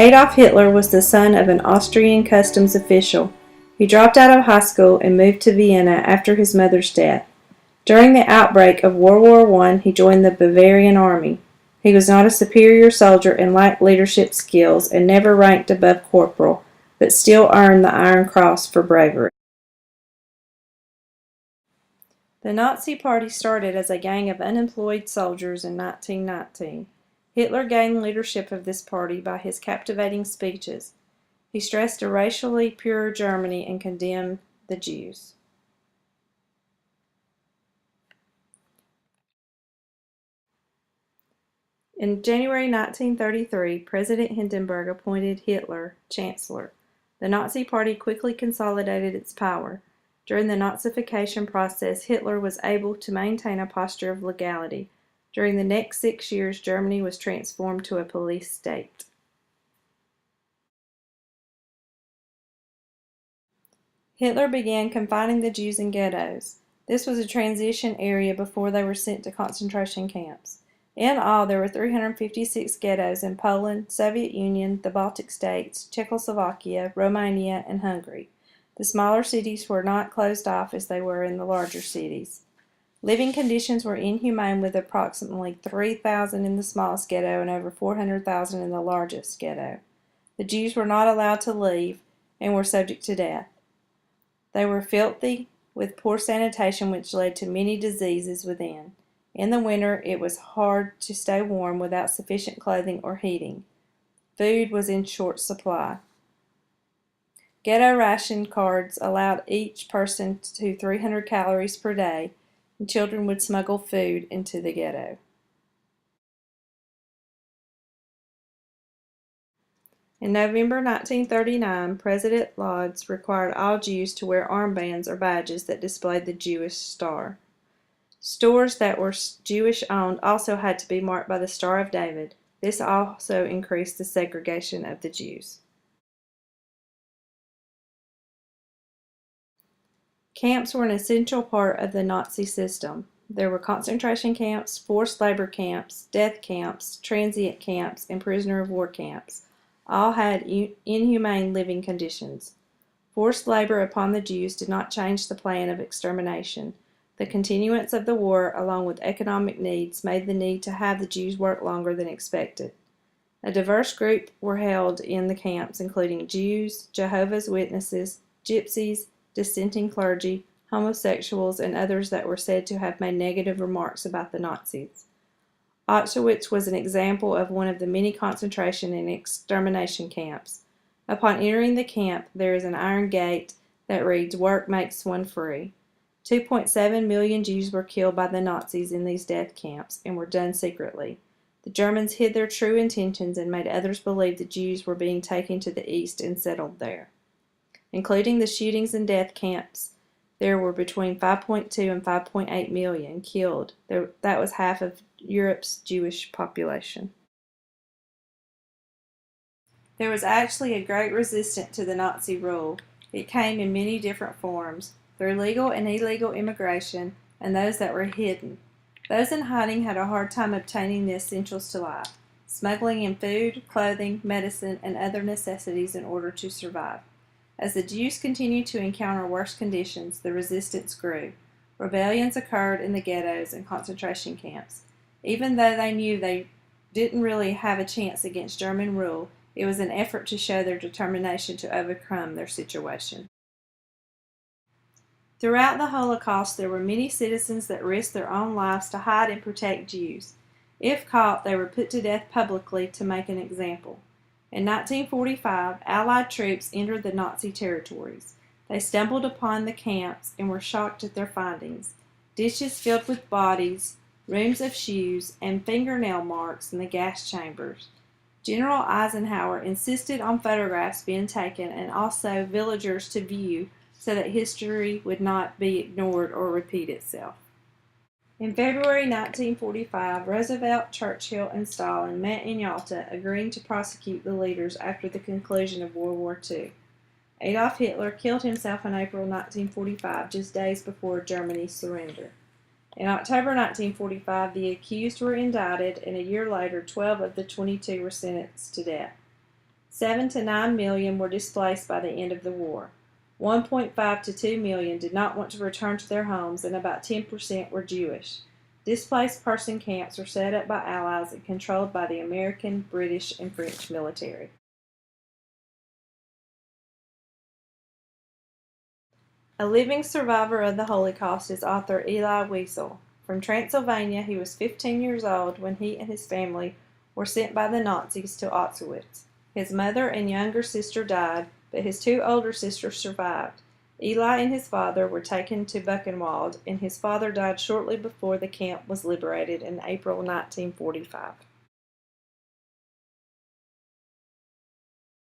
Adolf Hitler was the son of an Austrian customs official. He dropped out of high school and moved to Vienna after his mother's death. During the outbreak of World War I, he joined the Bavarian army. He was not a superior soldier and lacked leadership skills and never ranked above corporal, but still earned the Iron Cross for bravery. The Nazi Party started as a gang of unemployed soldiers in 1919. Hitler gained leadership of this party by his captivating speeches. He stressed a racially pure Germany and condemned the Jews. In January 1933, President Hindenburg appointed Hitler chancellor. The Nazi Party quickly consolidated its power. During the Nazification process, Hitler was able to maintain a posture of legality. During the next 6 years, Germany was transformed to a police state. Hitler began confining the Jews in ghettos. This was a transition area before they were sent to concentration camps. In all, there were 356 ghettos in Poland, Soviet Union, the Baltic States, Czechoslovakia, Romania, and Hungary. The smaller cities were not closed off as they were in the larger cities. Living conditions were inhumane, with approximately 3,000 in the smallest ghetto and over 400,000 in the largest ghetto. The Jews were not allowed to leave and were subject to death. They were filthy, with poor sanitation, which led to many diseases within. In the winter, it was hard to stay warm without sufficient clothing or heating. Food was in short supply. Ghetto ration cards allowed each person to 300 calories per day, and children would smuggle food into the ghetto. In November 1939, President Lodz required all Jews to wear armbands or badges that displayed the Jewish star. Stores that were Jewish-owned also had to be marked by the Star of David. This also increased the segregation of the Jews. Camps were an essential part of the Nazi system. There were concentration camps, forced labor camps, death camps, transient camps, and prisoner of war camps. All had inhumane living conditions. Forced labor upon the Jews did not change the plan of extermination. The continuance of the war, along with economic needs, made the need to have the Jews work longer than expected. A diverse group were held in the camps, including Jews, Jehovah's Witnesses, gypsies, dissenting clergy, homosexuals, and others that were said to have made negative remarks about the Nazis. Auschwitz was an example of one of the many concentration and extermination camps. Upon entering the camp, there is an iron gate that reads, "Work makes one free." 2.7 million Jews were killed by the Nazis in these death camps and were done secretly. The Germans hid their true intentions and made others believe the Jews were being taken to the east and settled there. Including the shootings and death camps, there were between 5.2 and 5.8 million killed. That was half of Europe's Jewish population. There was actually a great resistance to the Nazi rule. It came in many different forms, through legal and illegal immigration, and those that were hidden. Those in hiding had a hard time obtaining the essentials to life, smuggling in food, clothing, medicine, and other necessities in order to survive. As the Jews continued to encounter worse conditions, the resistance grew. Rebellions occurred in the ghettos and concentration camps. Even though they knew they didn't really have a chance against German rule, it was an effort to show their determination to overcome their situation. Throughout the Holocaust, there were many citizens that risked their own lives to hide and protect Jews. If caught, they were put to death publicly to make an example. In 1945, Allied troops entered the Nazi territories. They stumbled upon the camps and were shocked at their findings. Ditches filled with bodies, rooms of shoes, and fingernail marks in the gas chambers. General Eisenhower insisted on photographs being taken and also villagers to view so that history would not be ignored or repeat itself. In February 1945, Roosevelt, Churchill, and Stalin met in Yalta, agreeing to prosecute the leaders after the conclusion of World War II. Adolf Hitler killed himself in April 1945, just days before Germany's surrender. In October 1945, the accused were indicted, and a year later, 12 of the 22 were sentenced to death. 7 to 9 million were displaced by the end of the war. 1.5 to 2 million did not want to return to their homes, and about 10% were Jewish. Displaced person camps were set up by Allies and controlled by the American, British, and French military. A living survivor of the Holocaust is author Eli Wiesel. From Transylvania, he was 15 years old when he and his family were sent by the Nazis to Auschwitz. His mother and younger sister died, but his two older sisters survived. Eli and his father were taken to Buchenwald, and his father died shortly before the camp was liberated in April 1945.